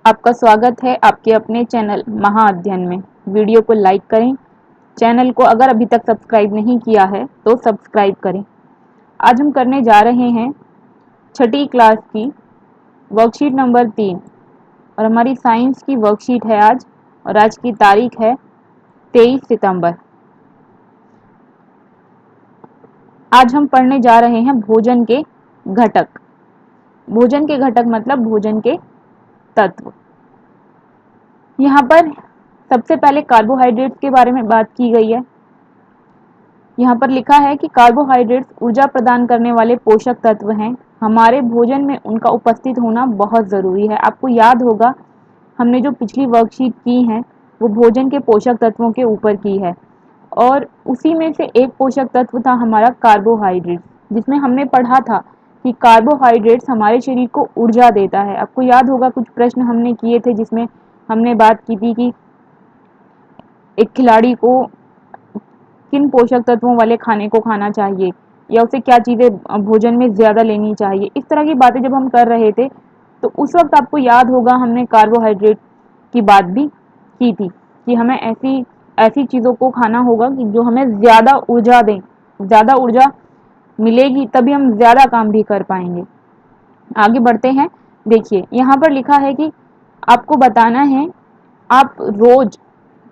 आपका स्वागत है आपके अपने चैनल महाअध्ययन में। वीडियो को लाइक करें। चैनल को अगर अभी तक सब्सक्राइब नहीं किया है तो सब्सक्राइब करें। आज हम करने जा रहे हैं छठी क्लास की वर्कशीट नंबर 3 और हमारी साइंस की वर्कशीट है आज, और आज की तारीख है 23 सितंबर। आज हम पढ़ने जा रहे हैं भोजन के घटक। भोजन के घटक मतलब भोजन के तत्व। यहाँ पर सबसे पहले कार्बोहाइड्रेट्स के बारे में बात की गई है। यहाँ पर लिखा है कि कार्बोहाइड्रेट्स ऊर्जा प्रदान करने वाले पोषक तत्व हैं। हमारे भोजन में उनका उपस्थित होना बहुत ज़रूरी है। आपको याद होगा हमने जो पिछली वर्कशीट की है वो भोजन के पोषक तत्वों के ऊपर की है, और उसी में से एक पोषक तत्व था हमारा कार्बोहाइड्रेट, जिसमें हमने पढ़ा था कि कार्बोहाइड्रेट्स हमारे शरीर को ऊर्जा देता है। आपको याद होगा कुछ प्रश्न हमने किए थे जिसमें हमने बात की थी कि एक खिलाड़ी को किन पोषक तत्वों वाले खाने को खाना चाहिए या उसे क्या चीज़ें भोजन में ज़्यादा लेनी चाहिए। इस तरह की बातें जब हम कर रहे थे तो उस वक्त आपको याद होगा हमने कार्बोहाइड्रेट की बात भी की थी कि हमें ऐसी ऐसी चीज़ों को खाना होगा कि जो हमें ज़्यादा ऊर्जा दें। ज़्यादा ऊर्जा मिलेगी तभी हम ज़्यादा काम भी कर पाएंगे। आगे बढ़ते हैं। देखिए यहाँ पर लिखा है कि आपको बताना है आप रोज़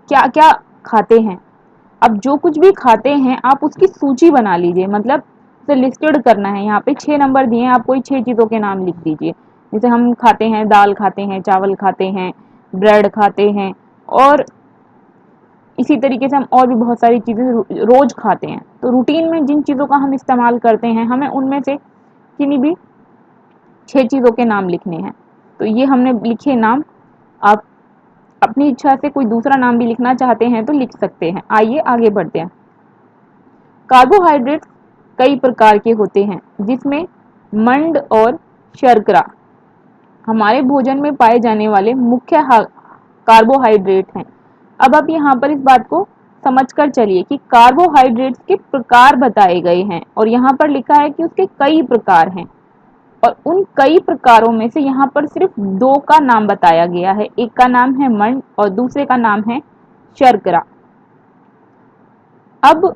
क्या क्या खाते हैं। अब जो कुछ भी खाते हैं आप उसकी सूची बना लीजिए, मतलब उसे लिस्टेड करना है। यहाँ पे 6 नंबर दिए हैं, आप कोई 6 चीज़ों के नाम लिख दीजिए। जैसे हम खाते हैं, दाल खाते हैं, चावल खाते हैं, ब्रेड खाते हैं, और इसी तरीके से हम और भी बहुत सारी चीज़ें रोज़ खाते हैं। तो रूटीन में जिन चीज़ों का हम इस्तेमाल करते हैं हमें उनमें से किन्हीं भी 6 चीज़ों के नाम लिखने हैं। तो ये हमने लिखे नाम। आप अपनी इच्छा से कोई दूसरा नाम भी लिखना चाहते हैं तो लिख सकते हैं। आइए आगे बढ़ते हैं। कार्बोहाइड्रेट कई प्रकार के होते हैं जिसमें मंड और शर्करा हमारे भोजन में पाए जाने वाले मुख्य कार्बोहाइड्रेट हैं। अब आप यहाँ पर इस बात को समझकर चलिए कि कार्बोहाइड्रेट्स के प्रकार बताए गए हैं, और यहाँ पर लिखा है कि उसके कई प्रकार हैं, और उन कई प्रकारों में से यहाँ पर सिर्फ 2 का नाम बताया गया है। एक का नाम है मंड और दूसरे का नाम है शर्करा। अब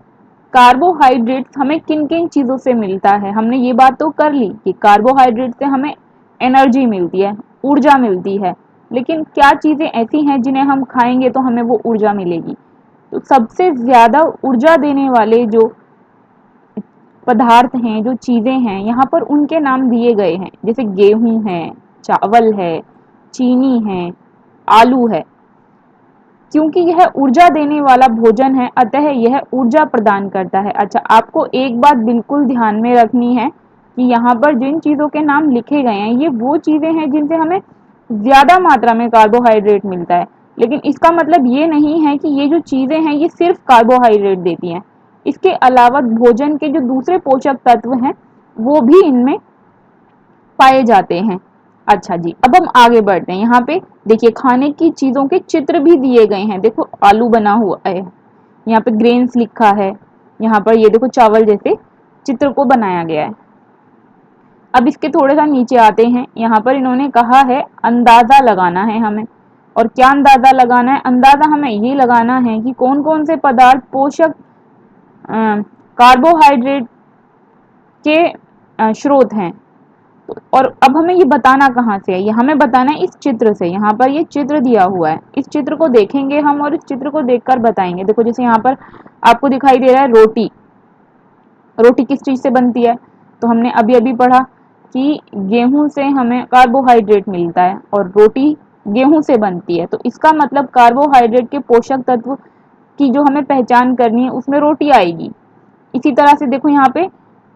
कार्बोहाइड्रेट्स हमें किन किन चीज़ों से मिलता है, हमने ये बात तो कर ली कि कार्बोहाइड्रेट से हमें एनर्जी मिलती है, ऊर्जा मिलती है। लेकिन क्या चीज़ें ऐसी हैं जिन्हें हम खाएंगे तो हमें वो ऊर्जा मिलेगी? तो सबसे ज़्यादा ऊर्जा देने वाले जो पदार्थ हैं, जो चीज़ें हैं, यहाँ पर उनके नाम दिए गए हैं। जैसे गेहूँ है, चावल है, चीनी है, आलू है। क्योंकि यह ऊर्जा देने वाला भोजन है अतः यह ऊर्जा प्रदान करता है। अच्छा, आपको एक बात बिल्कुल ध्यान में रखनी है कि यहाँ पर जिन चीज़ों के नाम लिखे गए हैं ये वो चीज़ें हैं जिनसे हमें ज़्यादा मात्रा में कार्बोहाइड्रेट मिलता है। लेकिन इसका मतलब ये नहीं है कि ये जो चीज़ें हैं ये सिर्फ कार्बोहाइड्रेट देती हैं। इसके अलावा भोजन के जो दूसरे पोषक तत्व हैं वो भी इनमें पाए जाते हैं। अच्छा जी, अब हम आगे बढ़ते हैं। यहाँ पे देखिए खाने की चीज़ों के चित्र भी दिए गए हैं। देखो आलू बना हुआ है, यहाँ पे ग्रेन्स लिखा है, यहाँ पर ये देखो चावल जैसे चित्र को बनाया गया है। अब इसके थोड़ा सा नीचे आते हैं। यहाँ पर इन्होंने कहा है अंदाज़ा लगाना है हमें। और क्या अंदाज़ा लगाना है? अंदाज़ा हमें ये लगाना है कि कौन कौन से पदार्थ पोषक कार्बोहाइड्रेट के स्रोत हैं। और अब हमें ये बताना कहाँ से है? ये हमें बताना है इस चित्र से। यहाँ पर ये चित्र दिया हुआ है, इस चित्र को देखेंगे हम और इस चित्र को देखकर बताएंगे। देखो जैसे यहाँ पर आपको दिखाई दे रहा है रोटी। रोटी किस चीज़ से बनती है? तो हमने अभी अभी पढ़ा कि गेहूं से हमें कार्बोहाइड्रेट मिलता है और रोटी गेहूं से बनती है। तो इसका मतलब कार्बोहाइड्रेट के पोषक तत्व की जो हमें पहचान करनी है उसमें रोटी आएगी। इसी तरह से देखो यहाँ पे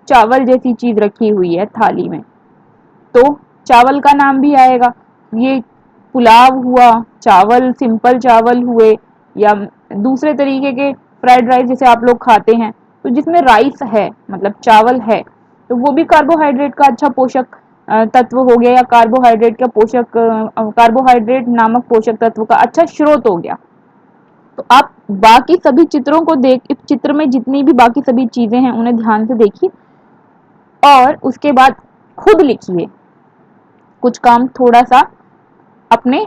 चावल जैसी चीज़ रखी हुई है थाली में, तो चावल का नाम भी आएगा। ये पुलाव हुआ, चावल सिंपल चावल हुए, या दूसरे तरीके के फ्राइड राइस जैसे आप लोग खाते हैं, तो जिसमें राइस है मतलब चावल है, तो वो भी कार्बोहाइड्रेट का अच्छा पोषक तत्व हो गया, या कार्बोहाइड्रेट का कार्बोहाइड्रेट नामक पोषक तत्व का अच्छा स्रोत हो गया। तो आप बाकी सभी चित्रों को देख, इस चित्र में जितनी भी बाकी सभी चीजें हैं उन्हें ध्यान से देखिए और उसके बाद खुद लिखिए। कुछ काम थोड़ा सा अपने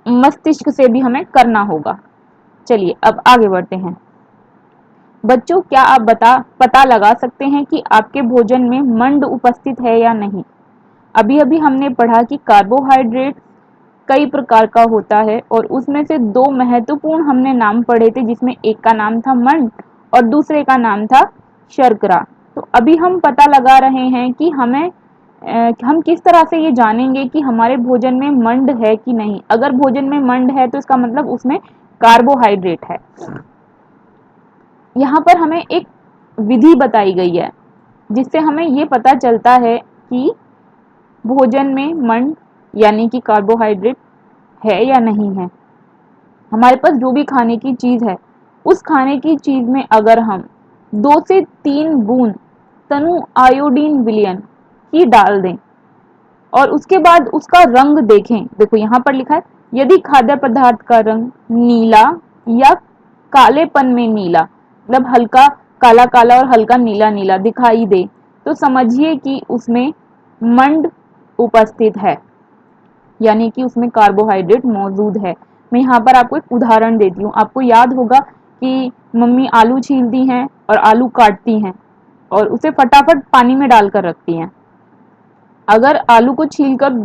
मस्तिष्क से भी हमें करना होगा। चलिए अब आगे बढ़ते हैं। बच्चों, क्या आप पता लगा सकते हैं कि आपके भोजन में मंड उपस्थित है या नहीं? अभी अभी हमने पढ़ा कि कार्बोहाइड्रेट कई प्रकार का होता है और उसमें से दो महत्वपूर्ण हमने नाम पढ़े थे, जिसमें एक का नाम था मंड और दूसरे का नाम था शर्करा। तो अभी हम पता लगा रहे हैं कि हम किस तरह से ये जानेंगे कि हमारे भोजन में मंड है कि नहीं। अगर भोजन में मंड है तो इसका मतलब उसमें कार्बोहाइड्रेट है। यहाँ पर हमें एक विधि बताई गई है जिससे हमें ये पता चलता है कि भोजन में मंड यानी कि कार्बोहाइड्रेट है या नहीं है। हमारे पास जो भी खाने की चीज है, उस खाने की चीज में अगर हम 2 से 3 बूंद तनु आयोडीन विलयन की डाल दें और उसके बाद उसका रंग देखें। देखो यहाँ पर लिखा है, यदि खाद्य पदार्थ का रंग नीला या कालेपन में नीला, मतलब हल्का काला काला और हल्का नीला नीला दिखाई दे, तो समझिए कि उसमें मंड उपस्थित है, यानी कि उसमें कार्बोहाइड्रेट मौजूद है। मैं यहाँ पर आपको एक उदाहरण देती हूँ। आपको याद होगा कि मम्मी आलू छीलती हैं और आलू काटती हैं और उसे फटाफट पानी में डालकर रखती हैं। अगर आलू को छीलकर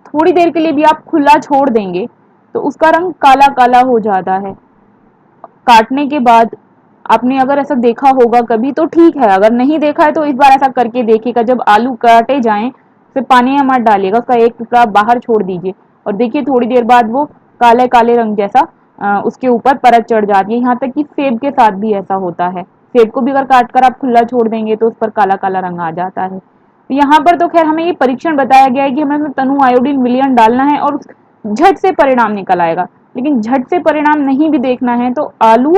थोड़ी देर के लिए भी आप खुला छोड़ देंगे तो उसका रंग काला काला हो जाता है। काटने के बाद आपने अगर ऐसा देखा होगा कभी तो ठीक है, अगर नहीं देखा है तो इस बार ऐसा करके देखिएगा। जब आलू काटे जाएं फिर पानी में मत डालिएगा, उसका एक टुकड़ा बाहर छोड़ दीजिए और देखिए थोड़ी देर बाद वो काले काले रंग जैसा उसके ऊपर परत चढ़ जाती है। यहाँ तक कि सेब के साथ भी ऐसा होता है। सेब को भी अगर काट कर आप खुला छोड़ देंगे तो उस पर काला काला रंग आ जाता है। तो यहाँ पर तो खैर हमें ये परीक्षण बताया गया है कि हमें उसमें तनु आयोडीन विलयन डालना है और झट से परिणाम निकल आएगा। लेकिन झट से परिणाम नहीं भी देखना है तो आलू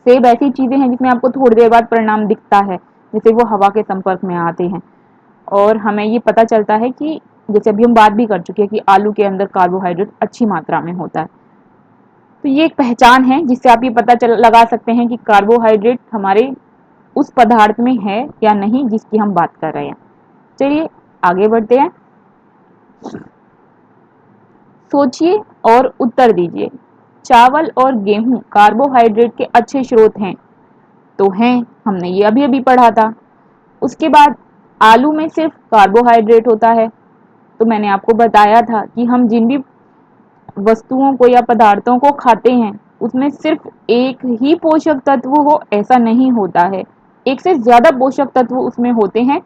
सेब ऐसी चीजें हैं जिसमें आपको थोड़ी देर बाद परिणाम दिखता है, जैसे वो हवा के संपर्क में आते हैं और हमें ये पता चलता है कि जैसे अभी हम बात भी कर चुके हैं कि आलू के अंदर कार्बोहाइड्रेट अच्छी मात्रा में होता है। तो ये एक पहचान है जिससे आप ये पता लगा सकते हैं कि कार्बोहाइड्रेट हमारे उस पदार्थ में है या नहीं जिसकी हम बात कर रहे हैं। चलिए आगे बढ़ते हैं। सोचिए और उत्तर दीजिए। चावल और गेहूं कार्बोहाइड्रेट के अच्छे स्रोत हैं? तो हैं, हमने ये अभी अभी पढ़ा था। उसके बाद आलू में सिर्फ कार्बोहाइड्रेट होता है, तो मैंने आपको बताया था कि हम जिन भी वस्तुओं को या पदार्थों को खाते हैं उसमें सिर्फ एक ही पोषक तत्व हो ऐसा नहीं होता है, एक से ज्यादा पोषक तत्व उसमें होते हैं।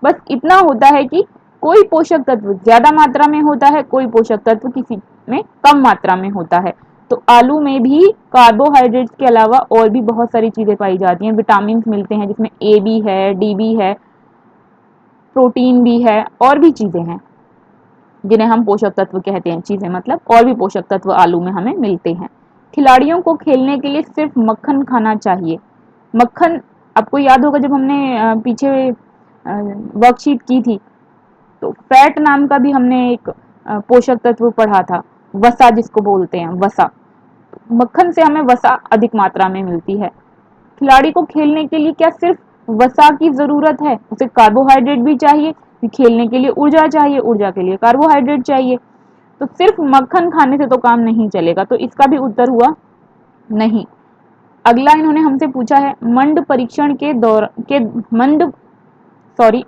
बस इतना होता है कि कोई पोषक तत्व ज्यादा मात्रा में होता है, कोई पोषक तत्व किसी में कम मात्रा में होता है। तो आलू में भी कार्बोहाइड्रेट्स के अलावा और भी बहुत सारी चीजें पाई जाती हैं। विटामिन मिलते हैं जिसमें ए भी है, डी भी है, प्रोटीन भी है और भी चीजें हैं जिन्हें हम पोषक तत्व कहते हैं। चीजें मतलब और भी पोषक तत्व आलू में हमें मिलते हैं। खिलाड़ियों को खेलने के लिए सिर्फ मक्खन खाना चाहिए। मक्खन आपको याद होगा जब हमने पीछे वर्कशीट की थी तो फैट नाम का भी हमने एक पोषक तत्व पढ़ा था, वसा जिसको बोलते हैं, वसा। मक्खन से हमें वसा अधिक मात्रा में मिलती है। खिलाड़ी को खेलने के लिए क्या सिर्फ वसा की जरूरत है? उसे कार्बोहाइड्रेट भी चाहिए, खेलने के लिए ऊर्जा चाहिए, ऊर्जा के लिए कार्बोहाइड्रेट चाहिए। तो सिर्फ मक्खन खाने से तो काम नहीं चलेगा, तो इसका भी उत्तर हुआ नहीं। अगला इन्होंने हमसे पूछा है मंड परीक्षण के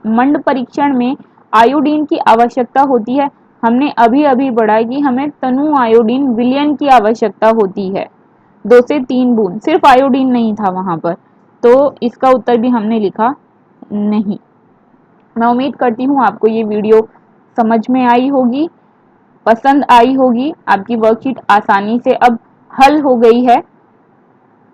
मंड परीक्षण में आयोडीन की आवश्यकता होती है। हमने अभी अभी पढ़ा कि हमें तनु आयोडीन विलयन की आवश्यकता होती है, 2 से 3 बूंद। सिर्फ आयोडीन नहीं था वहां पर, तो इसका उत्तर भी हमने लिखा नहीं। मैं उम्मीद करती हूँ आपको ये वीडियो समझ में आई होगी, पसंद आई होगी। आपकी वर्कशीट आसानी से अब हल हो गई है।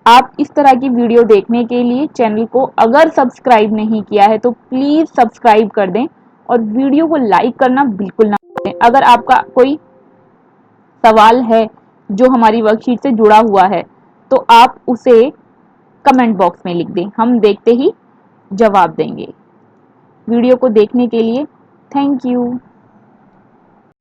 आप इस तरह की वीडियो देखने के लिए चैनल को अगर सब्सक्राइब नहीं किया है तो प्लीज़ सब्सक्राइब कर दें और वीडियो को लाइक करना बिल्कुल ना भूलें। अगर आपका कोई सवाल है जो हमारी वर्कशीट से जुड़ा हुआ है तो आप उसे कमेंट बॉक्स में लिख दें, हम देखते ही जवाब देंगे। वीडियो को देखने के लिए थैंक यू।